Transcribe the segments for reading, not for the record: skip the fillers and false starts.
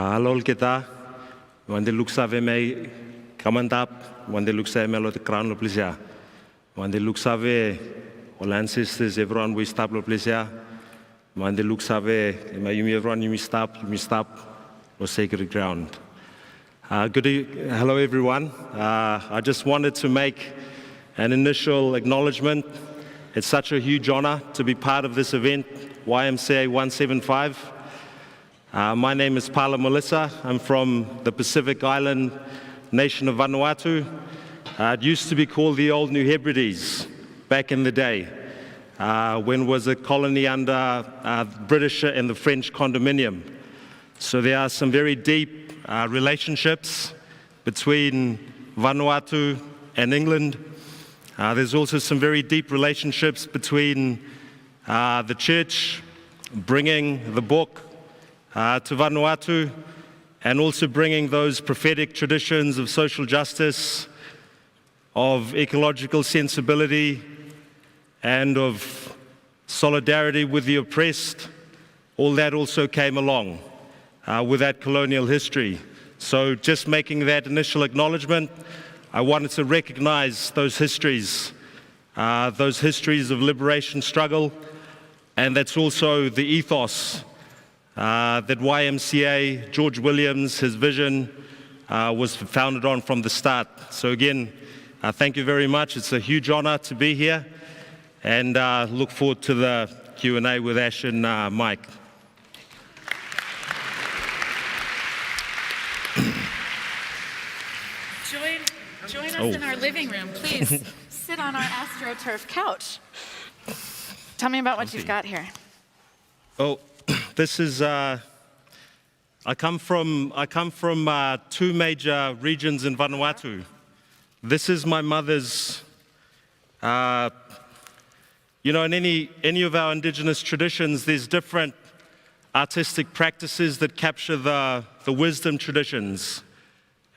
Hallo kita, wande luksa ve me kamantap, wande luksa me lo te crown lo plesia, wande luksa ve all ancestors, everyone we stop lo plesia, wande luksa ve everyone you stop lo sacred ground. Hello everyone. I just wanted to make an initial acknowledgement. It's such a huge honor to be part of this event, YMCA175. My name is MOLISA. I'm from the Pacific Island nation of Vanuatu. It used to be called the Old New Hebrides back in the day, when it was a colony under British and the French condominium. So there are some very deep relationships between Vanuatu and England. There's also some very deep relationships between the church bringing the book to Vanuatu and also bringing those prophetic traditions of social justice, of ecological sensibility, and of solidarity with the oppressed. All that also came along with that colonial history. So just making that initial acknowledgement, I wanted to recognize those histories of liberation struggle, and that's also the ethos that YMCA, George Williams, his vision was founded on from the start. So again, thank you very much. It's a huge honor to be here, and look forward to the Q&A with Ash and Mike. Join us in our living room. Please sit on our AstroTurf couch. Tell me about what you've got here. Oh, this is, I come from two major regions in Vanuatu. This is my mother's, you know, in any of our indigenous traditions, there's different artistic practices that capture the wisdom traditions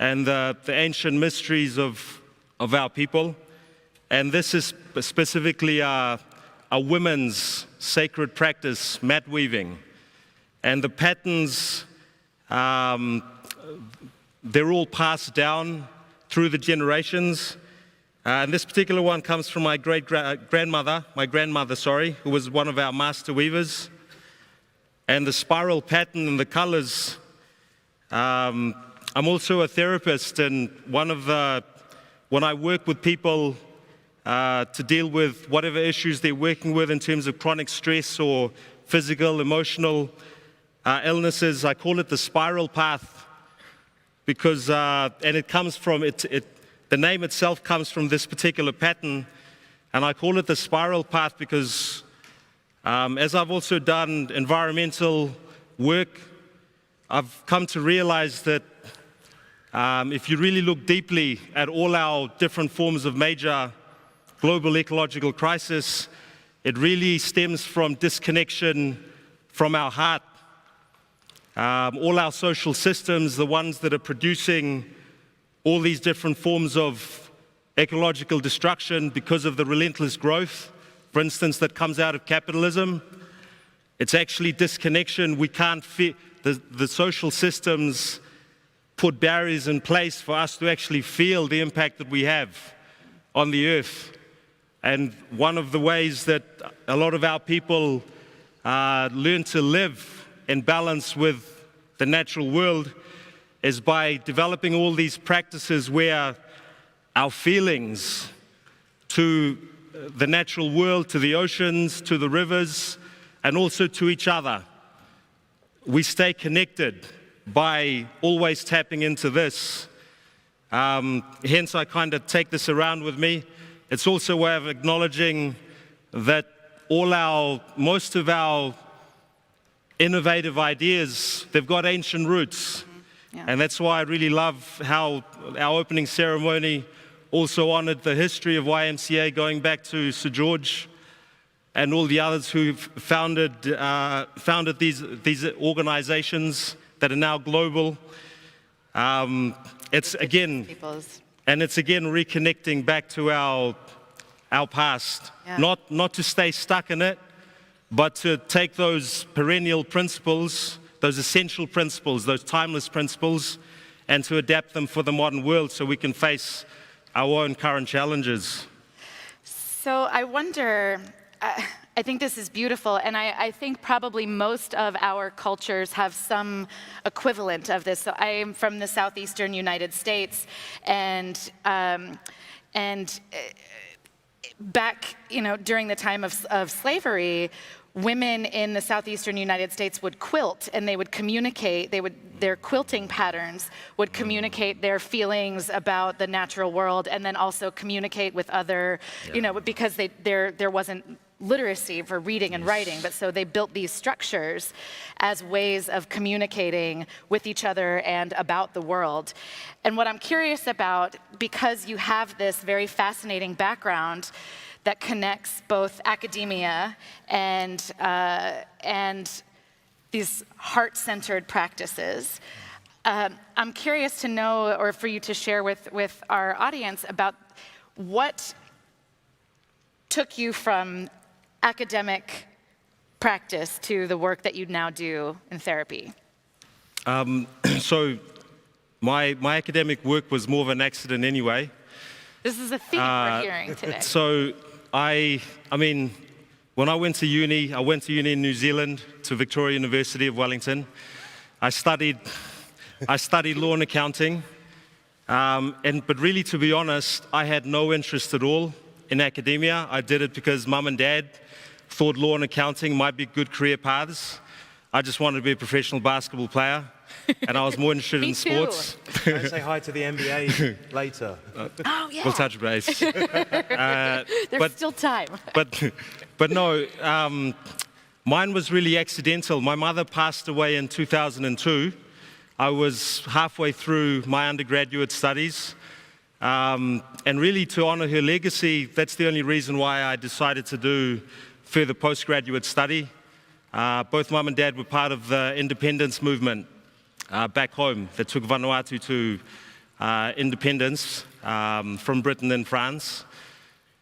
and the ancient mysteries of our people. And this is specifically a women's sacred practice, mat weaving. And the patterns, they're all passed down through the generations. And this particular one comes from my grandmother, who was one of our master weavers. And the spiral pattern and the colors, I'm also a therapist, and when I work with people to deal with whatever issues they're working with in terms of chronic stress or physical, emotional illnesses, I call it the spiral path, because and it comes from the name itself comes from this particular pattern, and I call it the spiral path because as I've also done environmental work, I've come to realize that if you really look deeply at all our different forms of major global ecological crisis, it really stems from disconnection from our heart. All our social systems, the ones that are producing all these different forms of ecological destruction because of the relentless growth, for instance, that comes out of capitalism, it's actually disconnection. We can't fit the social systems put barriers in place for us to actually feel the impact that we have on the earth. And one of the ways that a lot of our people learn to live in balance with the natural world is by developing all these practices where our feelings to the natural world, to the oceans, to the rivers, and also to each other, we stay connected by always tapping into this. Hence, I kind of take this around with me. It's also a way of acknowledging that most of our innovative ideas, they've got ancient roots. Yeah. And that's why I really love how our opening ceremony also honored the history of YMCA going back to Sir George and all the others who've founded these organizations that are now global. It's again reconnecting back to our past, Yeah. not to stay stuck in it, but to take those perennial principles those essential principles, those timeless principles, and to adapt them for the modern world so we can face our own current challenges. So I wonder, I think this is beautiful, and I think probably most of our cultures have some equivalent of this. So I am from the southeastern United States, and back, during the time of slavery, women in the southeastern United States would quilt, and they would communicate. Their quilting patterns would communicate their feelings about the natural world, and then also communicate with other, because there wasn't literacy for reading and writing, but so they built these structures as ways of communicating with each other and about the world. And what I'm curious about, because you have this very fascinating background that connects both academia and these heart-centered practices, I'm curious to know, or for you to share with our audience, about what took you from academic practice to the work that you now do in therapy. So my academic work was more of an accident anyway. This is a theme we're hearing today. So I mean, when I went to uni in New Zealand, to Victoria University of Wellington. I studied law and accounting, but really, to be honest, I had no interest at all in academia. I did it because mum and dad thought law and accounting might be good career paths. I just wanted to be a professional basketball player, and I was more interested in sports. Can say hi to the NBA later? Oh, yeah. We'll touch base. There's still time. But no, mine was really accidental. My mother passed away in 2002. I was halfway through my undergraduate studies. And really, to honor her legacy, that's the only reason why I decided to do further postgraduate study. Both mum and dad were part of the independence movement back home that took Vanuatu to independence from Britain and France.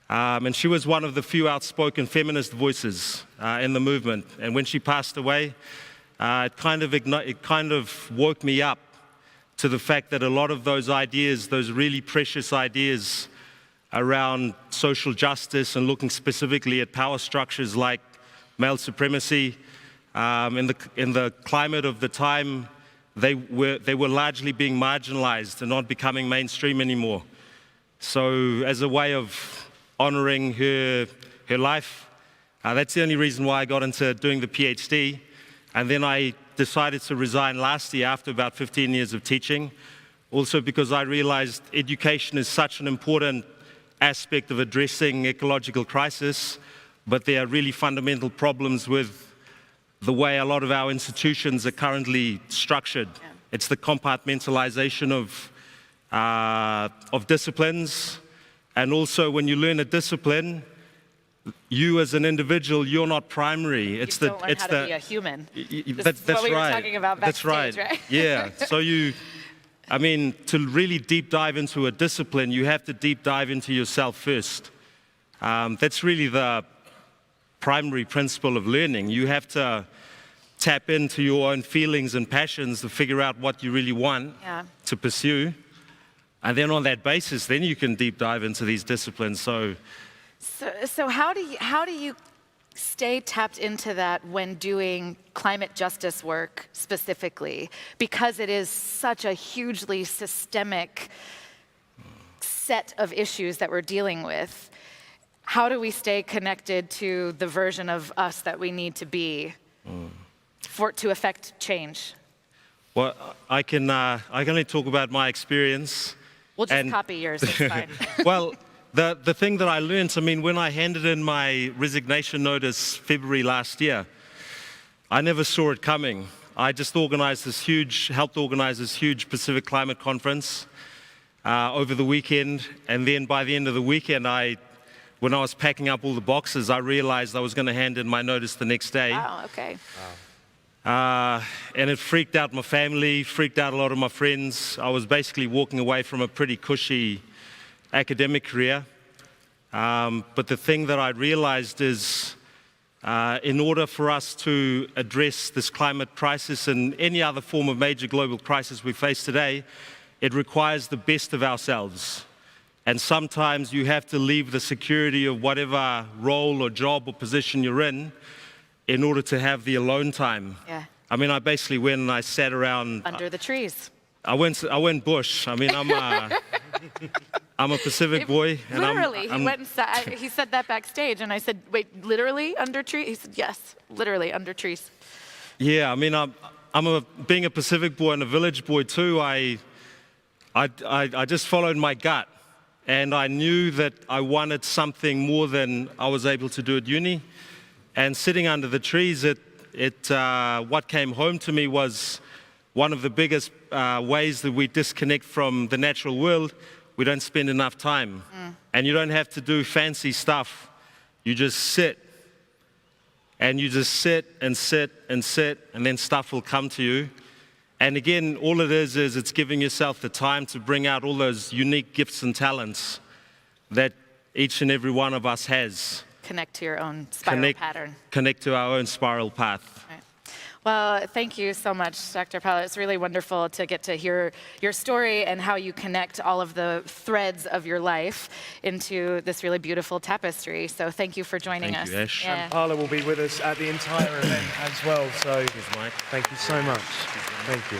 And she was one of the few outspoken feminist voices in the movement. And when she passed away, it kind of woke me up to the fact that a lot of those ideas, those really precious ideas around social justice and looking specifically at power structures like male supremacy, in the climate of the time, they were largely being marginalized and not becoming mainstream anymore. So as a way of honoring her life, that's the only reason why I got into doing the PhD. And then I decided to resign last year after about 15 years of teaching, also because I realized education is such an important aspect of addressing ecological crisis, but there are really fundamental problems with the way a lot of our institutions are currently structured. Yeah. It's the compartmentalization of disciplines, and also when you learn a discipline, you as an individual, you're not primary. It's you don't learn how to be a human. That's what we right. were talking about backstage, right? Yeah. So to really deep dive into a discipline, you have to deep dive into yourself first. That's really the primary principle of learning. You have to tap into your own feelings and passions to figure out what you really want to pursue. And then on that basis, then you can deep dive into these disciplines. So how do you stay tapped into that when doing climate justice work specifically? Because it is such a hugely systemic set of issues that we're dealing with. How do we stay connected to the version of us that we need to be to affect change? Well, I can only talk about my experience. We'll just copy yours, it's fine. Well, the thing that I learned, when I handed in my resignation notice February last year, I never saw it coming. I just helped organize this huge Pacific Climate Conference over the weekend, and then by the end of the weekend, when I was packing up all the boxes, I realized I was going to hand in my notice the next day. Wow, okay. And it freaked out my family, freaked out a lot of my friends. I was basically walking away from a pretty cushy academic career. But the thing that I realized is in order for us to address this climate crisis and any other form of major global crisis we face today, it requires the best of ourselves. And sometimes you have to leave the security of whatever role or job or position you're in order to have the alone time. Yeah. I mean, I basically went and I sat around. Under the trees. I went bush. I mean, I'm a Pacific boy. And Literally, he went and sat, he said that backstage, and I said, wait, literally under trees? He said, yes, literally under trees. Yeah, I mean, being a Pacific boy and a village boy too, I just followed my gut. And I knew that I wanted something more than I was able to do at uni. And sitting under the trees, what came home to me was one of the biggest ways that we disconnect from the natural world. We don't spend enough time. And you don't have to do fancy stuff. You just sit. And you just sit and sit and sit, and then stuff will come to you. And again, all it is it's giving yourself the time to bring out all those unique gifts and talents that each and every one of us has. Connect to your own spiral pattern. Connect to our own spiral path. Right. Well, thank you so much, Dr. Powell. It's really wonderful to get to hear your story and how you connect all of the threads of your life into this really beautiful tapestry. So thank you for joining us. Thank you, Ash. Yeah. And Paula will be with us at the entire event as well. So Thanks, Mike. thank you so much. Thank you.